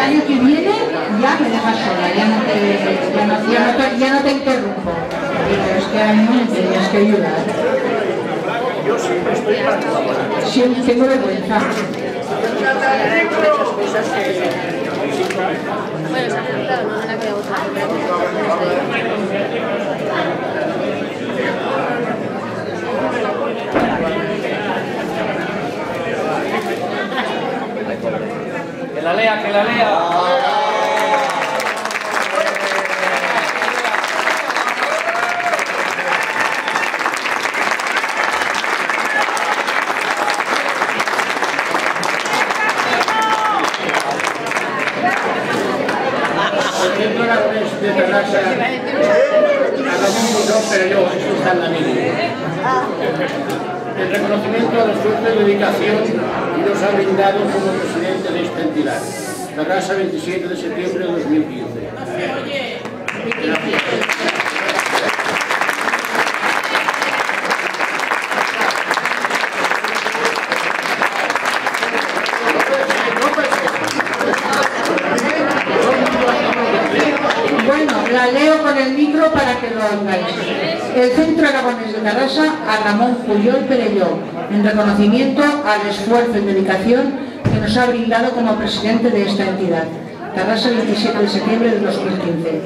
año que viene ya me dejas sola, ya no te interrumpo. Pero es que a mí me tienes que ayudar. Yo siempre estoy para colaborar. Sí, tengo vergüenza. Bueno, se ha apuntado, no la queda otra. Que la lea, que la lea. El Centro Aragonés de Terrassa, pero yo, eso está en la mili. El reconocimiento al esfuerzo y dedicación y nos ha brindado como presidente de esta entidad. Terrassa, 27 de septiembre de 2015. Bueno, la leo con el micro para que lo oigáis. El Centro Aragonés de Terrassa a Ramón Puyol Perelló, en reconocimiento al esfuerzo y dedicación que nos ha brindado como presidente de esta entidad. Terrassa, 27 de septiembre de 2015.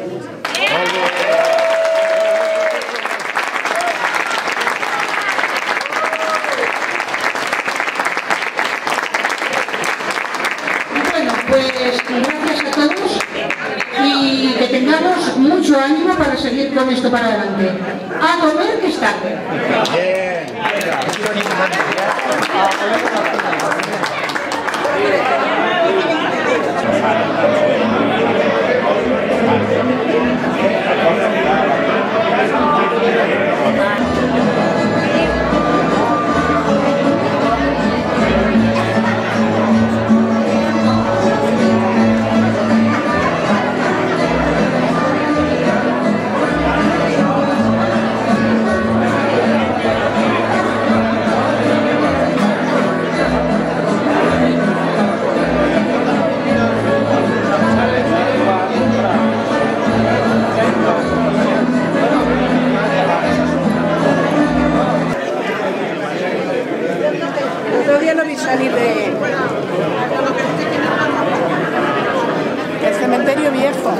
Bueno, pues gracias a todos y que tengamos mucho ánimo para seguir con esto para adelante. A comer que es tarde. Todavía no vi salir del cementerio viejo.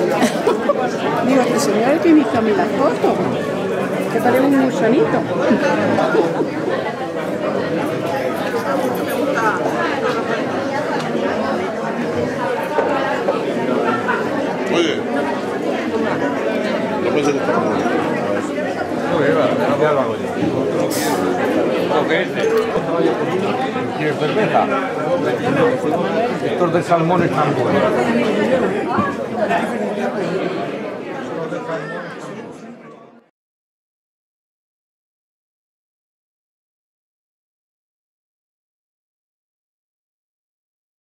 Digo, este señor es que me hizo a mí la foto, que parece un gusanito. Oye, no puede ser esta manera. ¿Quieres cerveza? Estos de salmón están buenos.